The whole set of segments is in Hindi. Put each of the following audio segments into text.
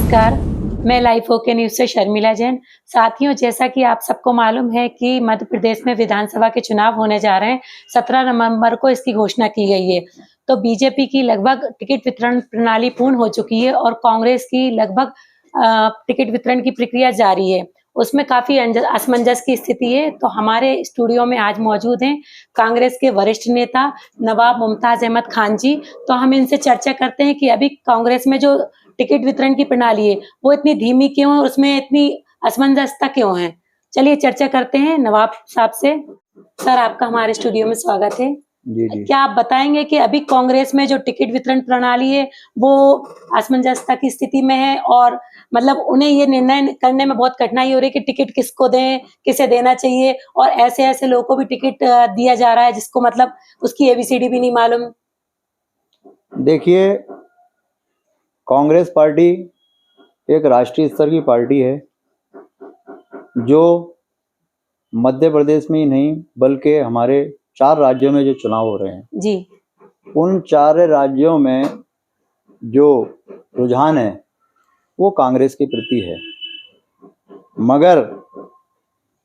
नमस्कार, मैं लाइव ओके न्यूज़ से शर्मिला जैन। साथियों, जैसा कि आप सबको मालूम है कि मध्य प्रदेश में विधानसभा के चुनाव होने जा रहे हैं। 17 नवंबर को इसकी घोषणा की गई है। तो बीजेपी की लगभग टिकट वितरण प्रणाली पूर्ण हो चुकी है और कांग्रेस की लगभग टिकट वितरण की प्रक्रिया जारी है। उसमें काफ़ी असमंजस की स्थिति है। तो हमारे स्टूडियो में आज मौजूद हैं कांग्रेस के वरिष्ठ नेता नवाब मुमताज़ अहमद खान जी। तो हम इनसे चर्चा करते हैं कि अभी कांग्रेस में जो टिकट वितरण की प्रणाली है वो इतनी धीमी क्यों है, उसमें इतनी असमंजसता क्यों है। चलिए चर्चा करते हैं नवाब साहब से। सर, आपका हमारे स्टूडियो में स्वागत है। जी। क्या आप बताएंगे कि अभी कांग्रेस में जो टिकट वितरण प्रणाली है वो असमंजसता की स्थिति में है और मतलब उन्हें ये निर्णय करने में बहुत कठिनाई हो रही है कि टिकट किसको दें, किसे देना चाहिए, और ऐसे लोगों को भी टिकट दिया जा रहा है जिसको मतलब उसकी एबीसीडी भी नहीं मालूम। देखिए, कांग्रेस पार्टी एक राष्ट्रीय स्तर की पार्टी है जो मध्य प्रदेश में ही नहीं बल्कि हमारे 4 राज्यों में जो चुनाव हो रहे हैं जी, उन 4 राज्यों में जो रुझान है वो कांग्रेस के प्रति है। मगर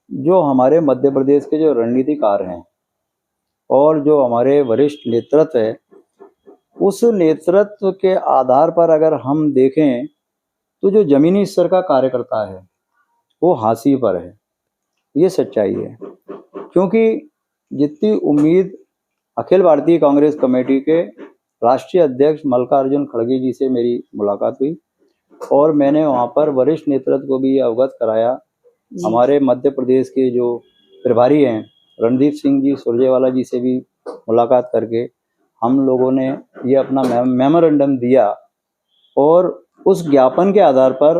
जो हमारे मध्य प्रदेश के जो रणनीतिकार हैं और जो हमारे वरिष्ठ नेतृत्व है, उस नेतृत्व के आधार पर अगर हम देखें तो जो जमीनी स्तर का कार्यकर्ता है वो हाशिए पर है। ये सच्चाई है, क्योंकि जितनी उम्मीद अखिल भारतीय कांग्रेस कमेटी के राष्ट्रीय अध्यक्ष मल्लिकार्जुन खड़गे जी से मेरी मुलाकात हुई और मैंने वहाँ पर वरिष्ठ नेतृत्व को भी अवगत कराया। हमारे मध्य प्रदेश के जो प्रभारी हैं रणदीप सिंह जी सुरजेवाला जी से भी मुलाकात करके हम लोगों ने ये अपना मेमोरेंडम दिया और उस ज्ञापन के आधार पर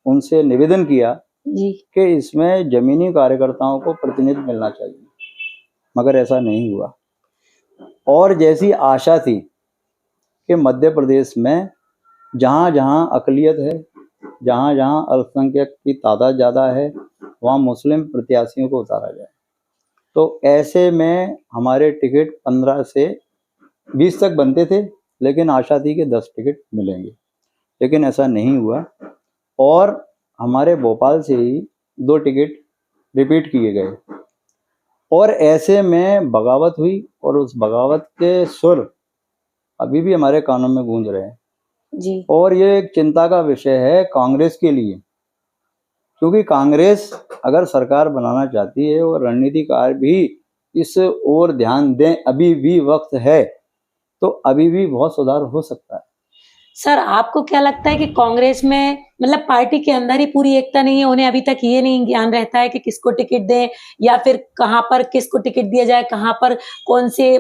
उनसे निवेदन किया कि इसमें जमीनी कार्यकर्ताओं को प्रतिनिधित्व मिलना चाहिए, मगर ऐसा नहीं हुआ। और जैसी आशा थी कि मध्य प्रदेश में जहाँ जहाँ अक़लियत है, जहाँ जहाँ अल्पसंख्यक की तादाद ज़्यादा है, वहाँ मुस्लिम प्रत्याशियों को उतारा जाए। तो ऐसे में हमारे टिकट 15 से 20 तक बनते थे, लेकिन आशा थी कि 10 टिकट मिलेंगे, लेकिन ऐसा नहीं हुआ। और हमारे भोपाल से ही 2 टिकट रिपीट किए गए और ऐसे में बगावत हुई और उस बगावत के सुर अभी भी हमारे कानों में गूंज रहे हैं जी। और ये एक चिंता का विषय है कांग्रेस के लिए, क्योंकि कांग्रेस अगर सरकार बनाना चाहती है और रणनीतिकार भी इस ओर ध्यान दें, अभी भी वक्त है, तो अभी भी बहुत सुधार हो सकता है। सर, आपको क्या लगता है कि कांग्रेस में मतलब पार्टी के अंदर ही पूरी एकता नहीं है? उन्हें अभी तक ये नहीं ज्ञान रहता है कि किसको टिकट दें या फिर कहाँ पर किसको टिकट दिया जाए, कहाँ पर कौन से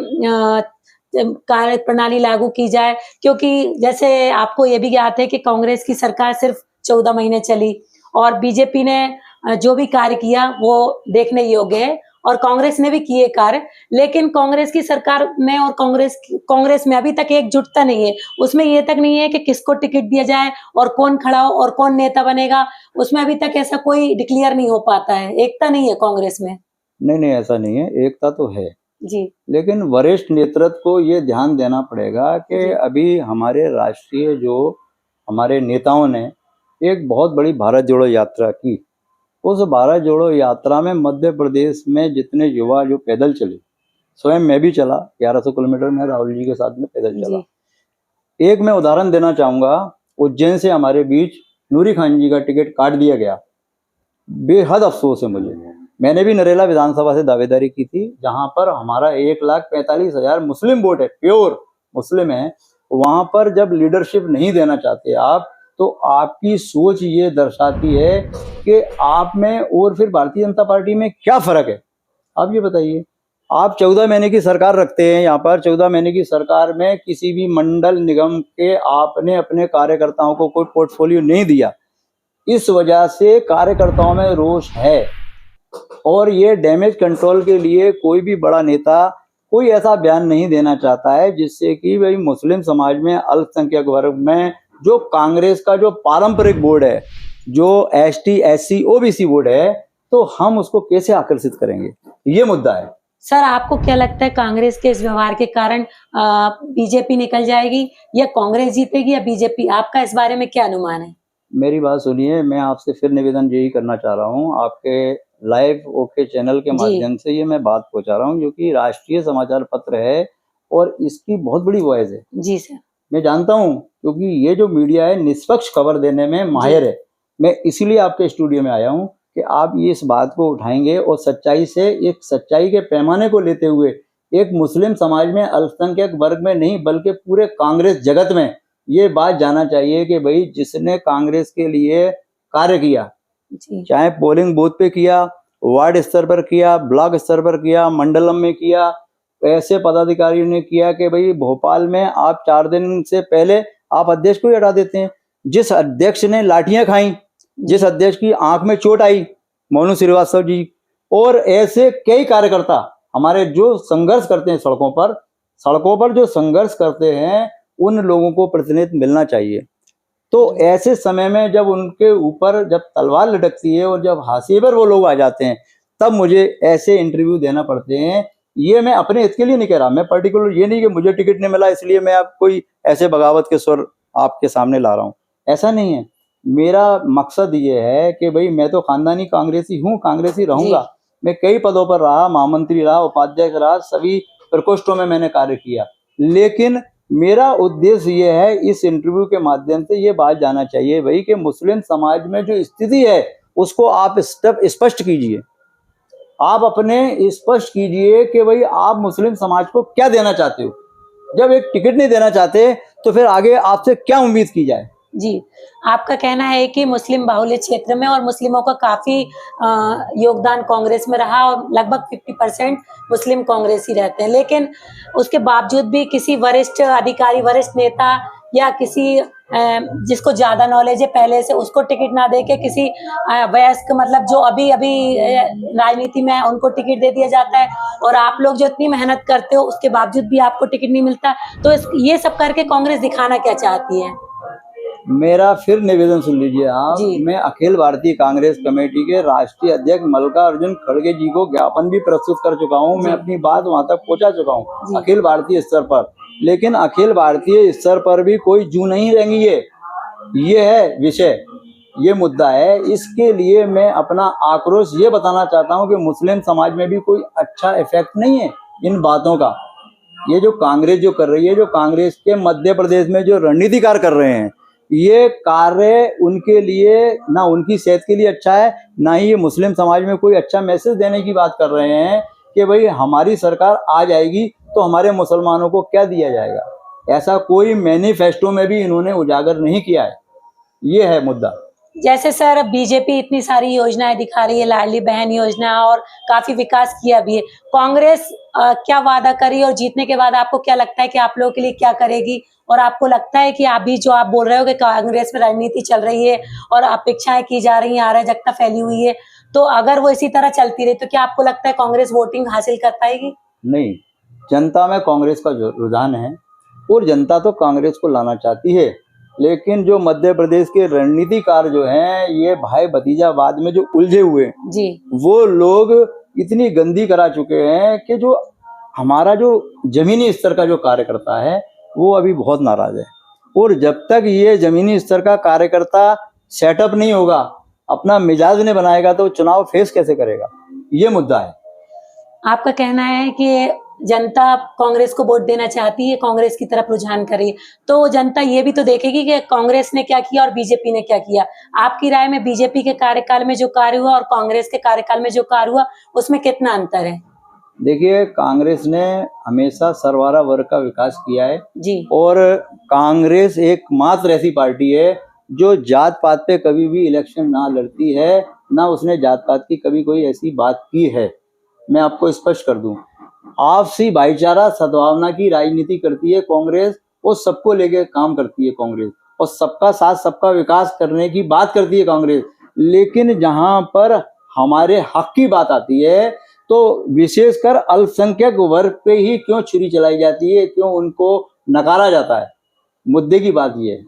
कार्य प्रणाली लागू की जाए? क्योंकि जैसे आपको ये भी ज्ञात है कि कांग्रेस की सरकार सिर्फ 14 महीने चली और बीजेपी ने जो भी कार्य किया वो देखने योग्य है और कांग्रेस ने भी किए कार्य, लेकिन कांग्रेस की सरकार में और कांग्रेस में अभी तक एकजुटता नहीं है। उसमें ये तक नहीं है कि किसको टिकट दिया जाए और कौन खड़ा हो और कौन नेता बनेगा, उसमें अभी तक ऐसा कोई डिक्लेयर नहीं हो पाता है। एकता नहीं है कांग्रेस में। नहीं, ऐसा नहीं है, एकता तो है जी, लेकिन वरिष्ठ नेतृत्व को ये ध्यान देना पड़ेगा कि अभी हमारे राष्ट्रीय जो हमारे नेताओं ने एक बहुत बड़ी भारत जोड़ो यात्रा की। उस भारत जोड़ो यात्रा में मध्य प्रदेश में जितने युवा जो पैदल चले, स्वयं मैं भी चला, 1100 किलोमीटर में राहुल जी के साथ में पैदल चला। एक मैं उदाहरण देना चाहूँगा, उज्जैन से हमारे बीच नूरी खान जी का टिकट काट दिया गया। बेहद अफसोस है मुझे। मैंने भी नरेला विधानसभा से दावेदारी की थी, जहां पर हमारा 1,45,000 मुस्लिम वोट है, प्योर मुस्लिम है। वहां पर जब लीडरशिप नहीं देना चाहते आप, तो आपकी सोच ये दर्शाती है कि आप में और फिर भारतीय जनता पार्टी में क्या फर्क है। आप ये बताइए, आप 14 महीने की सरकार रखते हैं, यहाँ पर 14 महीने की सरकार में किसी भी मंडल निगम के आपने अपने कार्यकर्ताओं को कोई पोर्टफोलियो नहीं दिया। इस वजह से कार्यकर्ताओं में रोष है और ये डैमेज कंट्रोल के लिए कोई भी बड़ा नेता कोई ऐसा बयान नहीं देना चाहता है जिससे कि भाई मुस्लिम समाज में, अल्पसंख्यक वर्ग में जो कांग्रेस का जो पारंपरिक वोट है, जो एसटी, एससी, ओबीसी वोट है, तो हम उसको कैसे आकर्षित करेंगे, ये मुद्दा है। सर, आपको क्या लगता है कांग्रेस के इस व्यवहार के कारण बीजेपी निकल जाएगी या कांग्रेस जीतेगी या बीजेपी? आपका इस बारे में क्या अनुमान है? मेरी बात सुनिए, मैं आपसे फिर निवेदन यही करना चाह रहा हूँ, आपके लाइव ओके चैनल के जी माध्यम से ये मैं बात पहुंचा रहा हूँ, जो कि राष्ट्रीय समाचार पत्र है और इसकी बहुत बड़ी वॉइस है। जी सर। मैं जानता हूँ, क्योंकि ये जो मीडिया है निष्पक्ष खबर देने में माहिर है। मैं इसीलिए आपके स्टूडियो में आया हूँ कि आप ये इस बात को उठाएंगे और सच्चाई से, एक सच्चाई के पैमाने को लेते हुए, एक मुस्लिम समाज में, अल्पसंख्यक वर्ग में नहीं बल्कि पूरे कांग्रेस जगत में ये बात जाना चाहिए कि भाई जिसने कांग्रेस के लिए कार्य किया, जी चाहे पोलिंग बूथ पे किया, वार्ड स्तर पर किया, ब्लॉक स्तर पर किया, मंडलम में किया, ऐसे पदाधिकारियों ने किया कि भाई भोपाल में आप 4 दिन से पहले आप अध्यक्ष को ही हटा देते हैं। जिस अध्यक्ष ने लाठियां खाई, जिस अध्यक्ष की आंख में चोट आई, मोनू श्रीवास्तव जी, और ऐसे कई कार्यकर्ता हमारे जो संघर्ष करते हैं सड़कों पर जो संघर्ष करते हैं, उन लोगों को प्रतिनिधित्व मिलना चाहिए। तो ऐसे समय में जब उनके ऊपर जब तलवार लटकती है और जब हाशिए पर वो लोग आ जाते हैं, तब मुझे ऐसे इंटरव्यू देना पड़ते हैं। ये मैं अपने हित के लिए नहीं कह रहा, मैं पर्टिकुलर ये नहीं कि मुझे टिकट नहीं मिला इसलिए मैं आप कोई ऐसे बगावत के स्वर आपके सामने ला रहा हूँ, ऐसा नहीं है। मेरा मकसद ये है कि भाई मैं तो खानदानी कांग्रेसी हूँ, कांग्रेसी रहूंगा। मैं कई पदों पर रहा, महामंत्री रहा, उपाध्यक्ष रहा, सभी प्रकोष्ठों में मैंने कार्य किया, लेकिन मेरा उद्देश्य ये है, इस इंटरव्यू के माध्यम से ये बात जाना चाहिए भाई कि मुस्लिम समाज में जो स्थिति है उसको आप स्पष्ट कीजिए। आप अपने स्पष्ट कीजिए कि भाई आप मुस्लिम समाज को क्या देना चाहते हो। जब एक टिकट नहीं देना चाहते तो फिर आगे आपसे क्या उम्मीद की जाए। जी, आपका कहना है कि मुस्लिम बाहुल्य क्षेत्र में और मुस्लिमों का काफ़ी योगदान कांग्रेस में रहा और लगभग 50% मुस्लिम कांग्रेसी रहते हैं। लेकिन उसके बावजूद भी किसी वरिष्ठ अधिकारी, वरिष्ठ नेता या किसी जिसको ज़्यादा नॉलेज है पहले से, उसको टिकट ना देके किसी वयस्क, मतलब जो अभी-अभी राजनीति में है, उनको टिकट दे दिया जाता है। और आप लोग जो इतनी मेहनत करते हो उसके बावजूद भी आपको टिकट नहीं मिलता। तो ये सब करके कांग्रेस दिखाना क्या चाहती है? मेरा फिर निवेदन सुन लीजिए आप। जी। मैं अखिल भारतीय कांग्रेस कमेटी के राष्ट्रीय अध्यक्ष मल्लिकार्जुन खड़गे जी को ज्ञापन भी प्रस्तुत कर चुका हूं। मैं अपनी बात वहां तक पहुंचा चुका हूं अखिल भारतीय स्तर पर, लेकिन अखिल भारतीय स्तर पर भी कोई जू नहीं रहेंगी। ये है विषय, ये मुद्दा है। इसके लिए मैं अपना आक्रोश ये बताना चाहता हूं कि मुस्लिम समाज में भी कोई अच्छा इफेक्ट नहीं है इन बातों का। ये जो कांग्रेस जो कर रही है, जो कांग्रेस के मध्य प्रदेश में जो रणनीतिकार कर रहे हैं, ये कार्य उनके लिए ना उनकी सेहत के लिए अच्छा है, ना ही ये मुस्लिम समाज में कोई अच्छा मैसेज देने की बात कर रहे हैं कि भाई हमारी सरकार आ जाएगी तो हमारे मुसलमानों को क्या दिया जाएगा। ऐसा कोई मैनिफेस्टो में भी इन्होंने उजागर नहीं किया है। ये है मुद्दा। जैसे सर बीजेपी इतनी सारी योजनाएं दिखा रही है, लाडली बहन योजना, और काफी विकास किया भी है। कांग्रेस क्या वादा करी और जीतने के बाद आपको क्या लगता है कि आप लोगों के लिए क्या करेगी? और आपको लगता है कि अभी जो आप बोल रहे हो कि कांग्रेस में राजनीति चल रही है और अपेक्षाएं की जा रही हैं, अराजकता फैली हुई है, तो अगर वो इसी तरह चलती रही तो क्या आपको लगता है कांग्रेस वोटिंग हासिल कर पाएगी? नहीं, जनता में कांग्रेस का रुझान है और जनता तो कांग्रेस को लाना चाहती है, लेकिन जो मध्य प्रदेश के रणनीतिकार जो हैं, ये भाई भतीजावाद में जो उलझे हुए जी, वो लोग इतनी गंदी करा चुके हैं कि जो हमारा जो जमीनी स्तर का जो कार्यकर्ता है वो अभी बहुत नाराज है। और जब तक ये जमीनी स्तर का कार्यकर्ता सेटअप नहीं होगा, अपना मिजाज नहीं बनाएगा, तो चुनाव फेस कैसे करेगा। ये मुद्दा है। आपका कहना है कि जनता कांग्रेस को वोट देना चाहती है, कांग्रेस की तरफ रुझान करे, तो जनता ये भी तो देखेगी कि कांग्रेस ने क्या किया और बीजेपी ने क्या किया। आपकी राय में बीजेपी के कार्यकाल में जो कार्य हुआ और कांग्रेस के कार्यकाल में जो कार्य हुआ, उसमें कितना अंतर है? देखिए, कांग्रेस ने हमेशा सर्वारा वर्ग का विकास किया है जी। और कांग्रेस एकमात्र ऐसी पार्टी है जो जात पात पे कभी भी इलेक्शन ना लड़ती है, ना उसने जात पात की कभी कोई ऐसी बात की है। मैं आपको स्पष्ट कर दूं, आपसी भाईचारा सद्भावना की राजनीति करती है कांग्रेस और सबको लेके काम करती है कांग्रेस और सबका साथ सबका विकास करने की बात करती है कांग्रेस। लेकिन जहां पर हमारे हक की बात आती है तो विशेषकर अल्पसंख्यक वर्ग पे ही क्यों छुरी चलाई जाती है, क्यों उनको नकारा जाता है। मुद्दे की बात ये है।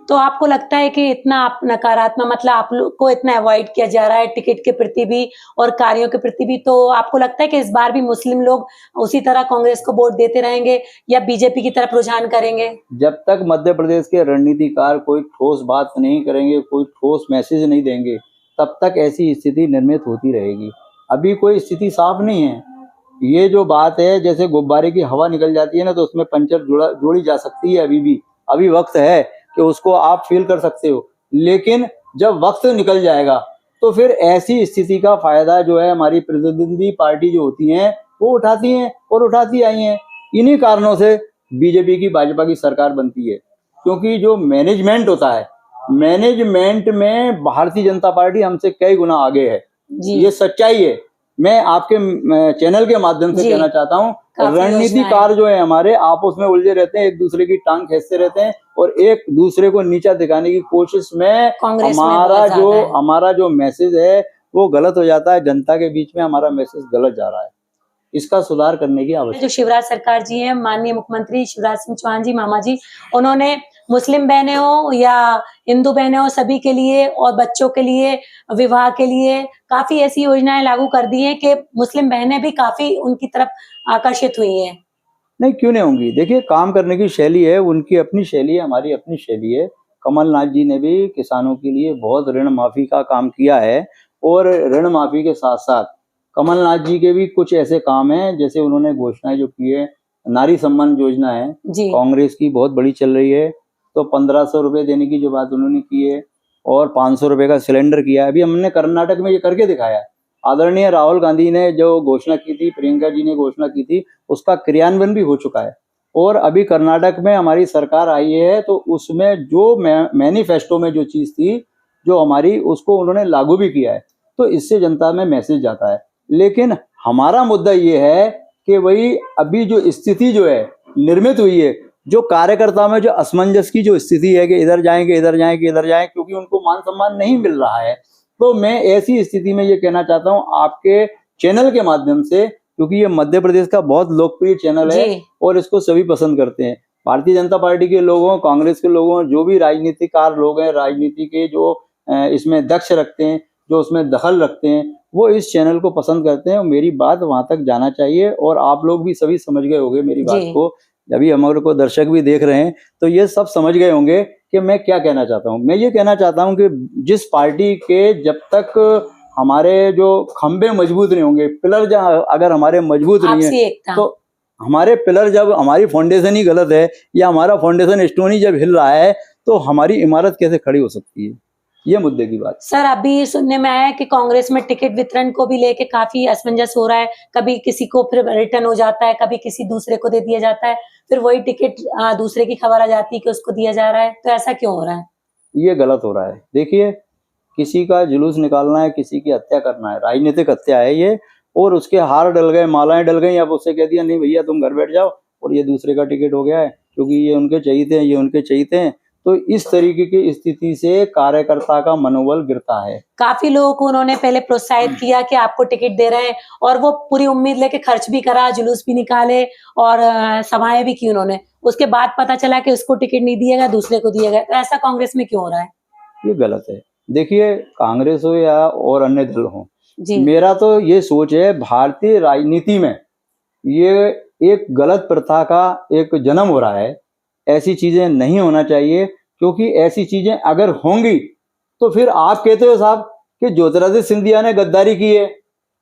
तो आपको लगता है कि इतना आप नकारात्मक, मतलब आप लोग को इतना अवॉइड किया जा रहा है टिकट के प्रति भी और कार्यों के प्रति भी, तो आपको लगता है कि इस बार भी मुस्लिम लोग उसी तरह कांग्रेस को वोट देते रहेंगे या बीजेपी की तरफ रुझान करेंगे? जब तक मध्य प्रदेश के रणनीतिकार कोई ठोस बात नहीं करेंगे, कोई ठोस मैसेज नहीं देंगे, तब तक ऐसी स्थिति निर्मित होती रहेगी। अभी कोई स्थिति साफ नहीं है। ये जो बात है, जैसे गुब्बारे की हवा निकल जाती है ना, तो उसमें पंचर जोड़ी जा सकती है। अभी वक्त है कि उसको आप फील कर सकते हो, लेकिन जब वक्त निकल जाएगा तो फिर ऐसी स्थिति का फायदा जो है हमारी प्रतिद्वंदी पार्टी जो होती हैं वो उठाती हैं और उठाती आई हैं। इन्हीं कारणों से बीजेपी की भाजपा की सरकार बनती है, क्योंकि जो मैनेजमेंट होता है, मैनेजमेंट में भारतीय जनता पार्टी हमसे कई गुना आगे है। ये सच्चाई है। मैं आपके चैनल के माध्यम से कहना चाहता हूँ, रणनीतिकार जो है हमारे आपस में उलझे रहते हैं, एक दूसरे की टांग खींचते रहते हैं और एक दूसरे को नीचा दिखाने की कोशिश में हमारा जो मैसेज है वो गलत हो जाता है। जनता के बीच में हमारा मैसेज गलत जा रहा है, इसका सुधार करने की आवश्यकता। जो शिवराज सरकार जी हैं, माननीय मुख्यमंत्री शिवराज सिंह चौहान जी, मामा जी, उन्होंने मुस्लिम बहनें हो या हिंदू बहनें हो, सभी के लिए और बच्चों के लिए, विवाह के लिए काफी ऐसी योजनाएं लागू कर दी हैं कि मुस्लिम बहनें भी काफी उनकी तरफ आकर्षित हुई हैं। नहीं, क्यों नहीं होंगी? देखिए, काम करने की शैली है, उनकी अपनी शैली है, हमारी अपनी शैली है। कमलनाथ जी ने भी किसानों के लिए बहुत ऋण माफी का काम किया है और ऋण माफी के साथ साथ कमलनाथ जी के भी कुछ ऐसे काम हैं, जैसे उन्होंने घोषणाएं जो की है, नारी सम्मान योजना है कांग्रेस की, बहुत बड़ी चल रही है, तो 1500 रुपए देने की जो बात उन्होंने की है और 500 रुपए का सिलेंडर किया है। अभी हमने कर्नाटक में ये करके दिखाया है। आदरणीय राहुल गांधी ने जो घोषणा की थी, प्रियंका जी ने घोषणा की थी, उसका क्रियान्वयन भी हो चुका है और अभी कर्नाटक में हमारी सरकार आई है, तो उसमें जो मैनिफेस्टो में जो चीज थी जो हमारी, उसको उन्होंने लागू भी किया है। तो इससे जनता में मैसेज जाता है। लेकिन हमारा मुद्दा ये है कि वही अभी जो स्थिति जो है निर्मित हुई है, जो कार्यकर्ता में जो असमंजस की जो स्थिति है कि इधर जाएंगे इधर जाएंगे इधर जाएंगे, क्योंकि उनको मान सम्मान नहीं मिल रहा है, तो मैं ऐसी स्थिति में ये कहना चाहता हूँ आपके चैनल के माध्यम से, क्योंकि ये मध्य प्रदेश का बहुत लोकप्रिय चैनल है और इसको सभी पसंद करते हैं। भारतीय जनता पार्टी के लोगों, कांग्रेस के लोगों, जो भी राजनीतिकार लोग हैं, राजनीति के जो इसमें दक्ष रखते हैं, जो उसमें दखल रखते हैं, वो इस चैनल को पसंद करते हैं और मेरी बात वहां तक जाना चाहिए। और आप लोग भी सभी समझ गए होंगे मेरी बात को, अभी हमारे को दर्शक भी देख रहे हैं, तो ये सब समझ गए होंगे कि मैं क्या कहना चाहता हूँ। मैं ये कहना चाहता हूँ कि जिस पार्टी के जब तक हमारे जो खंबे मजबूत नहीं होंगे, पिलर अगर हमारे मजबूत नहीं है, तो हमारे पिलर, जब हमारी फाउंडेशन ही गलत है या हमारा फाउंडेशन स्टोन ही जब हिल रहा है, तो हमारी इमारत कैसे खड़ी हो सकती है? ये मुद्दे की बात। सर, अभी सुनने में आया कि कांग्रेस में टिकट वितरण को भी लेके काफी असमंजस हो रहा है। कभी किसी को फिर रिटर्न हो जाता है, कभी किसी दूसरे को दे दिया जाता है, फिर वही टिकट दूसरे की खबर आ जाती है कि उसको दिया जा रहा है। तो ऐसा क्यों हो रहा है? ये गलत हो रहा है। देखिए, किसी का जुलूस निकालना है, किसी की हत्या करना है, राजनीतिक हत्या है ये, और उसके हार डल गए, मालाएं डल गई, अब उससे कह दिया नहीं भैया तुम घर बैठ जाओ और ये दूसरे का टिकट हो गया है क्योंकि ये उनके चाहिए हैं, ये उनके चाहिए हैं। तो इस तरीके की स्थिति से कार्यकर्ता का मनोबल गिरता है। काफी लोगों को उन्होंने पहले प्रोत्साहित किया कि आपको टिकट दे रहे हैं, और वो पूरी उम्मीद लेके खर्च भी करा, जुलूस भी निकाले और सभाएं भी की उन्होंने। उसके बाद पता चला कि उसको टिकट नहीं दिया गया, दूसरे को दिया गया। तो ऐसा कांग्रेस में क्यों हो रहा है? ये गलत है। देखिए, कांग्रेस हो या और अन्य दल हो, मेरा तो ये सोच है, भारतीय राजनीति में ये एक गलत प्रथा का एक जन्म हो रहा है। ऐसी चीजें नहीं होना चाहिए, क्योंकि ऐसी चीजें अगर होंगी तो फिर आप कहते हो साहब कि ज्योतिरादित्य सिंधिया ने गद्दारी की है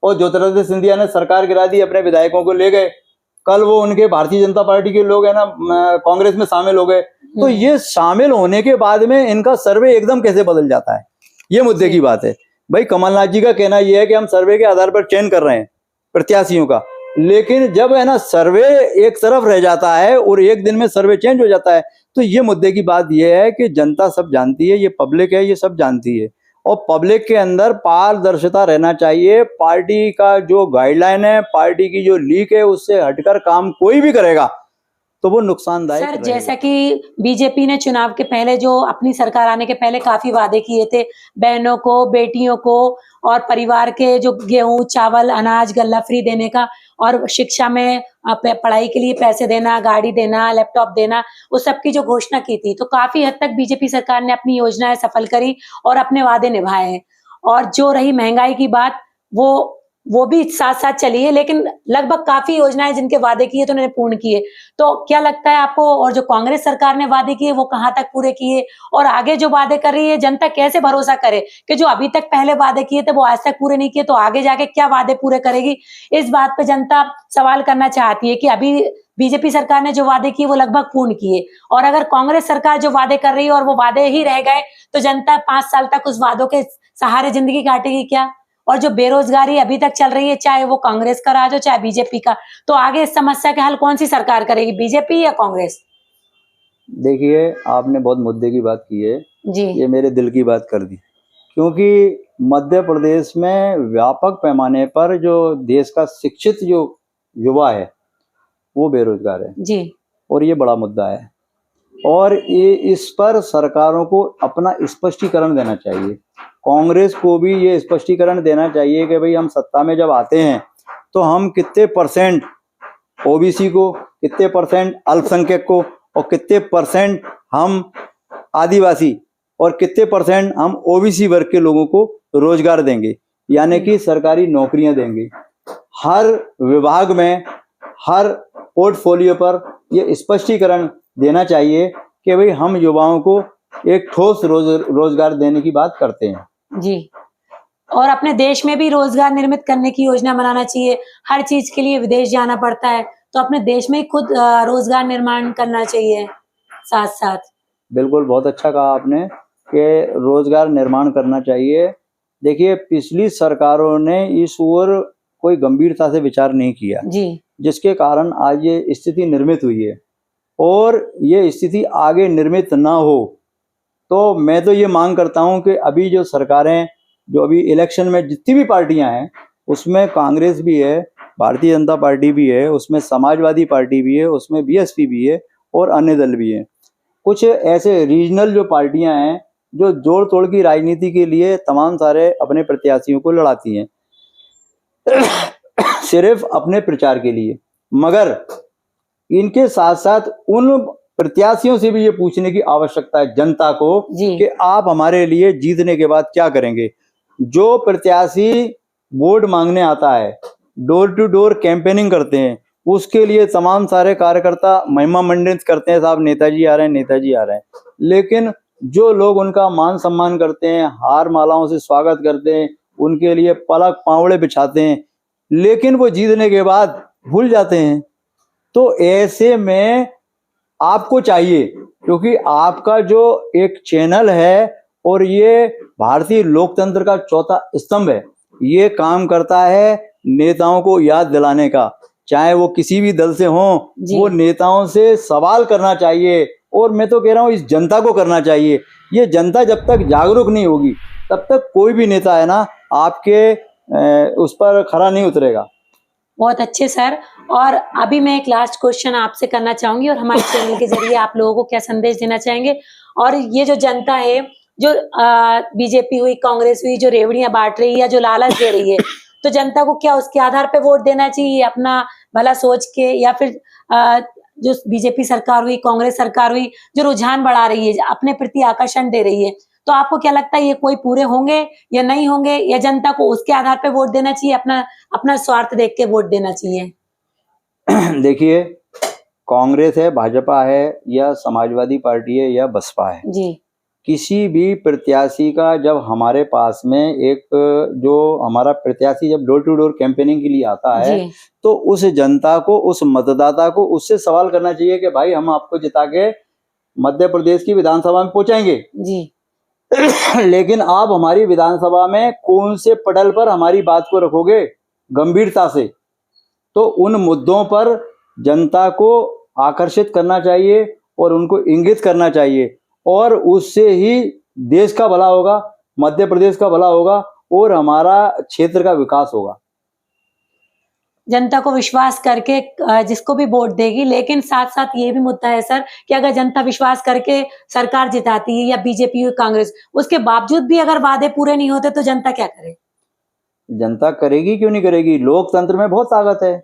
और ज्योतिरादित्य सिंधिया ने सरकार गिरा दी, अपने विधायकों को ले गए, कल वो उनके भारतीय जनता पार्टी के लोग है ना कांग्रेस में शामिल हो गए, तो ये शामिल होने के बाद में इनका सर्वे एकदम कैसे बदल जाता है? ये मुद्दे की बात है। भाई, कमलनाथ जी का कहना यह है कि हम सर्वे के आधार पर चयन कर रहे हैं प्रत्याशियों का, लेकिन जब है ना सर्वे एक तरफ रह जाता है और एक दिन में सर्वे चेंज हो जाता है, तो ये मुद्दे की बात यह है कि जनता सब जानती है, ये पब्लिक है, ये सब जानती है, और पब्लिक के अंदर पारदर्शिता रहना चाहिए। पार्टी का जो गाइडलाइन है, पार्टी की जो लीक है, उससे हटकर काम कोई भी करेगा तो वो नुकसानदायक सर, जैसा कि बीजेपी ने चुनाव के पहले, जो अपनी सरकार आने के पहले काफी वादे किए थे, बहनों को, बेटियों को और परिवार के जो गेहूं, चावल, अनाज, गल्ला फ्री देने का, और शिक्षा में पढ़ाई के लिए पैसे देना, गाड़ी देना, लैपटॉप देना, उस सब की जो घोषणा की थी, तो काफी हद तक बीजेपी सरकार ने अपनी योजनाएं सफल करी और अपने वादे निभाए हैं। और जो रही महंगाई की बात, वो भी साथ साथ चली है, लेकिन लगभग काफी योजनाएं जिनके वादे किए तो उन्होंने पूर्ण किए। तो क्या लगता है आपको, और जो कांग्रेस सरकार ने वादे किए वो कहां तक पूरे किए, और आगे जो वादे कर रही है जनता कैसे भरोसा करे कि जो अभी तक पहले वादे किए थे वो आज तक पूरे नहीं किए, तो आगे जाके क्या वादे पूरे करेगी? इस बात पे जनता सवाल करना चाहती है कि अभी बीजेपी सरकार ने जो वादे किए वो लगभग पूर्ण किए, और अगर कांग्रेस सरकार जो वादे कर रही है और वो वादे ही रह गए, तो जनता 5 साल तक उस वादों के सहारे जिंदगी काटेगी क्या? और जो बेरोजगारी अभी तक चल रही है, चाहे वो कांग्रेस का राज हो चाहे बीजेपी का, तो आगे इस समस्या का हल कौन सी सरकार करेगी, बीजेपी या कांग्रेस? देखिए, आपने बहुत मुद्दे की बात की है, जी ये मेरे दिल की बात कर दी। क्योंकि मध्य प्रदेश में व्यापक पैमाने पर जो देश का शिक्षित जो युवा है वो बेरोजगार है, जी और ये बड़ा मुद्दा है, और ये इस पर सरकारों को अपना स्पष्टीकरण देना चाहिए। कांग्रेस को भी ये स्पष्टीकरण देना चाहिए कि भाई हम सत्ता में जब आते हैं तो हम कितने परसेंट ओबीसी को, कितने परसेंट अल्पसंख्यक को, और कितने परसेंट हम आदिवासी और कितने परसेंट हम ओबीसी वर्ग के लोगों को रोजगार देंगे, यानी कि सरकारी नौकरियां देंगे। हर विभाग में, हर पोर्टफोलियो पर ये स्पष्टीकरण देना चाहिए कि भाई हम युवाओं को एक ठोस रोजगार देने की बात करते हैं। जी, और अपने देश में भी रोजगार निर्मित करने की योजना बनाना चाहिए। हर चीज के लिए विदेश जाना पड़ता है, तो अपने देश में ही खुद रोजगार निर्माण करना चाहिए साथ साथ। बिल्कुल, बहुत अच्छा कहा आपने कि रोजगार निर्माण करना चाहिए। देखिए, पिछली सरकारों ने इस ओर कोई गंभीरता से विचार नहीं किया, जी जिसके कारण आज ये स्थिति निर्मित हुई है, और ये स्थिति आगे निर्मित ना हो तो मैं तो ये मांग करता हूं कि अभी जो सरकारें, जो अभी इलेक्शन में जितनी भी पार्टियां हैं, उसमें कांग्रेस भी है, भारतीय जनता पार्टी भी है, उसमें समाजवादी पार्टी भी है, उसमें बीएसपी भी है, और अन्य दल भी हैं। कुछ ऐसे रीजनल जो पार्टियां हैं जो जोड़ तोड़ की राजनीति के लिए तमाम सारे अपने प्रत्याशियों को लड़ाती हैं सिर्फ अपने प्रचार के लिए, मगर इनके साथ साथ उन प्रत्याशियों से भी ये पूछने की आवश्यकता है जनता को कि आप हमारे लिए जीतने के बाद क्या करेंगे। जो प्रत्याशी वोट मांगने आता है, डोर टू डोर कैंपेनिंग करते हैं, उसके लिए तमाम सारे कार्यकर्ता महिमा मंडित करते हैं, साहब नेताजी आ रहे हैं, नेताजी आ रहे हैं, लेकिन जो लोग उनका मान सम्मान करते हैं, हार मालाओं से स्वागत करते हैं, उनके लिए पलक पावड़े बिछाते हैं, लेकिन वो जीतने के बाद भूल जाते हैं। तो ऐसे में आपको चाहिए, क्योंकि आपका जो एक चैनल है और ये भारतीय लोकतंत्र का चौथा स्तंभ है, ये काम करता है नेताओं को याद दिलाने का, चाहे वो किसी भी दल से हों, वो नेताओं से सवाल करना चाहिए, और मैं तो कह रहा हूँ इस जनता को करना चाहिए। ये जनता जब तक जागरूक नहीं होगी तब तक कोई भी नेता है ना आपके उस पर खरा नहीं उतरेगा। बहुत अच्छे सर, और अभी मैं एक लास्ट क्वेश्चन आपसे करना चाहूंगी, और हमारे चैनल के जरिए आप लोगों को क्या संदेश देना चाहेंगे? और ये जो जनता है, जो बीजेपी हुई, कांग्रेस हुई, जो रेवड़ियां बांट रही है या जो लालच दे रही है, तो जनता को क्या उसके आधार पे वोट देना चाहिए, अपना भला सोच के, या फिर जो बीजेपी सरकार हुई, कांग्रेस सरकार हुई, जो रुझान बढ़ा रही है, अपने प्रति आकर्षण दे रही है, तो आपको क्या लगता है ये कोई पूरे होंगे या नहीं होंगे, या जनता को उसके आधार पे वोट देना चाहिए, अपना स्वार्थ देख के वोट देना चाहिए? देखिए, कांग्रेस है, भाजपा है, या समाजवादी पार्टी है, या बसपा है जी, किसी भी प्रत्याशी का जब हमारे पास में एक जो हमारा प्रत्याशी जब डोर टू डोर कैंपेनिंग के लिए आता है, तो उस जनता को, उस मतदाता को उससे सवाल करना चाहिए कि भाई हम आपको जिता के मध्य प्रदेश की विधानसभा में पहुंचाएंगे जी लेकिन आप हमारी विधानसभा में कौन से पटल पर हमारी बात को रखोगे गंभीरता से। तो उन मुद्दों पर जनता को आकर्षित करना चाहिए और उनको इंगित करना चाहिए, और उससे ही देश का भला होगा, मध्य प्रदेश का भला होगा, और हमारा क्षेत्र का विकास होगा। जनता को विश्वास करके जिसको भी वोट देगी, लेकिन साथ साथ ये भी मुद्दा है सर कि अगर जनता विश्वास करके सरकार जिताती है, या बीजेपी या कांग्रेस, उसके बावजूद भी अगर वादे पूरे नहीं होते तो जनता क्या करे? जनता करेगी क्यों नहीं करेगी? लोकतंत्र में बहुत ताकत है।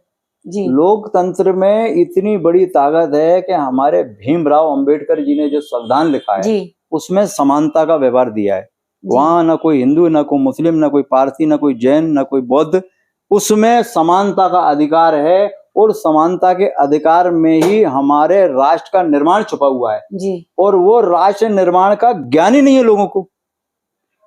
जी लोकतंत्र में इतनी बड़ी ताकत है कि हमारे भीमराव अंबेडकर जी ने जो संविधान लिखा है जी उसमें समानता का व्यवहार दिया है। जी वहां ना कोई हिंदू, ना कोई मुस्लिम, ना कोई पारसी, ना कोई जैन, ना कोई बौद्ध, उसमें समानता का अधिकार है। और समानता के अधिकार में ही हमारे राष्ट्र का निर्माण छुपा हुआ है। जी और वो राष्ट्र निर्माण का ज्ञान ही नहीं है लोगों को।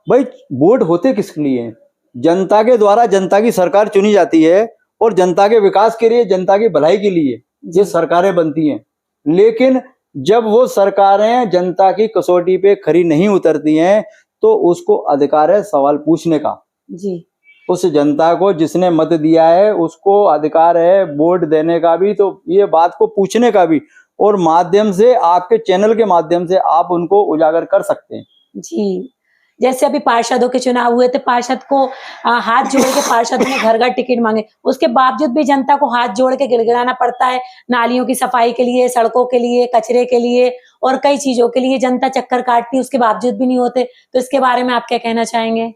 भाई वोट होते किसके लिए हैं? जनता के द्वारा जनता की सरकार चुनी जाती है और जनता के विकास के लिए, जनता की भलाई के लिए ये सरकारें बनती हैं। लेकिन जब वो सरकारें जनता की कसौटी पे खरी नहीं उतरती हैं तो उसको अधिकार है सवाल पूछने का। जी उस जनता को जिसने मत दिया है उसको अधिकार है वोट देने का भी, तो ये बात को पूछने का भी। और माध्यम से, आपके चैनल के माध्यम से आप उनको उजागर कर सकते हैं। जी जैसे अभी पार्षदों के चुनाव हुए थे, पार्षद को हाथ जोड़ के पार्षद ने घर घर टिकट मांगे, उसके बावजूद भी जनता को हाथ जोड़ के गिड़गिड़ाना पड़ता है। नालियों की सफाई के लिए, सड़कों के लिए, कचरे के लिए और कई चीजों के लिए जनता चक्कर काटती है, उसके बावजूद भी नहीं होते। तो इसके बारे में आप क्या कहना चाहेंगे?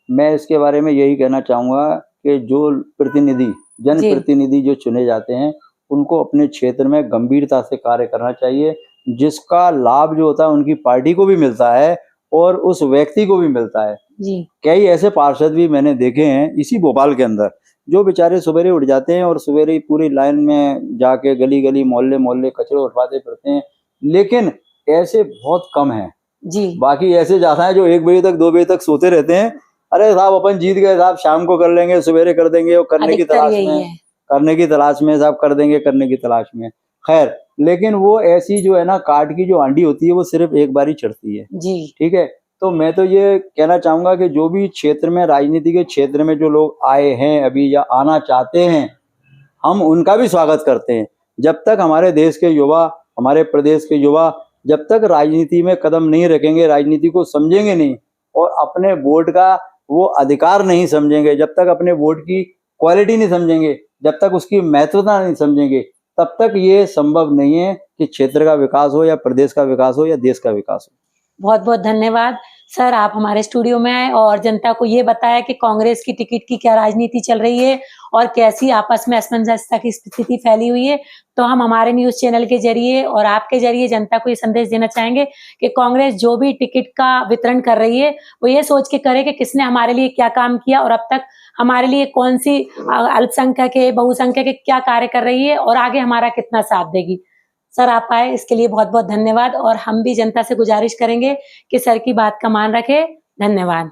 मैं इसके बारे में यही कहना चाहूंगा कि जो प्रतिनिधि, जनप्रतिनिधि जो चुने जाते हैं उनको अपने क्षेत्र में गंभीरता से कार्य करना चाहिए, जिसका लाभ जो होता है उनकी पार्टी को भी मिलता है और उस व्यक्ति को भी मिलता है। जी कई ऐसे पार्षद भी मैंने देखे हैं इसी भोपाल के अंदर, जो बेचारे सवेरे उठ जाते हैं और सवेरे ही पूरी लाइन में जाके गली गली, मोहल्ले मोहल्ले कचरे उठवाते फिरते हैं। लेकिन ऐसे बहुत कम हैं। जी बाकी ऐसे जाता है जो 1 बजे तक, 2 बजे तक सोते रहते हैं। अरे साहब अपन जीत गए साहब, शाम को कर लेंगे, सवेरे कर देंगे, और करने की अधिकतर तलाश यही में, है। करने की तलाश में साहब, कर देंगे करने की तलाश में। खैर, लेकिन वो ऐसी जो है ना काट की जो आंडी होती है वो सिर्फ एक बार ही चढ़ती है। जी ठीक है, तो मैं तो ये कहना चाहूंगा कि जो भी क्षेत्र में, राजनीति के क्षेत्र में जो लोग आए हैं अभी या आना चाहते हैं, हम उनका भी स्वागत करते हैं। जब तक हमारे देश के युवा, हमारे प्रदेश के युवा जब तक राजनीति में कदम नहीं रखेंगे, राजनीति को समझेंगे नहीं और अपने वोट का वो अधिकार नहीं समझेंगे, जब तक अपने वोट की क्वालिटी नहीं समझेंगे, जब तक उसकी महत्वता नहीं समझेंगे, तब तक ये संभव नहीं है कि क्षेत्र का विकास हो या प्रदेश का विकास हो या देश का विकास हो। बहुत बहुत धन्यवाद सर, आप हमारे स्टूडियो में आए और जनता को ये बताया कि कांग्रेस की टिकट की क्या राजनीति चल रही है और कैसी आपस में असमंजसता की स्थिति फैली हुई है। तो हम हमारे न्यूज चैनल के जरिए और आपके जरिए जनता को ये संदेश देना चाहेंगे कि कांग्रेस जो भी टिकट का वितरण कर रही है वो ये सोच के करे कि किसने हमारे लिए क्या काम किया और अब तक हमारे लिए कौन सी अल्पसंख्यक है, बहुसंख्यक है, क्या कार्य कर रही है और आगे हमारा कितना साथ देगी। सर आप आए इसके लिए बहुत बहुत धन्यवाद और हम भी जनता से गुजारिश करेंगे कि सर की बात का मान रखें। धन्यवाद।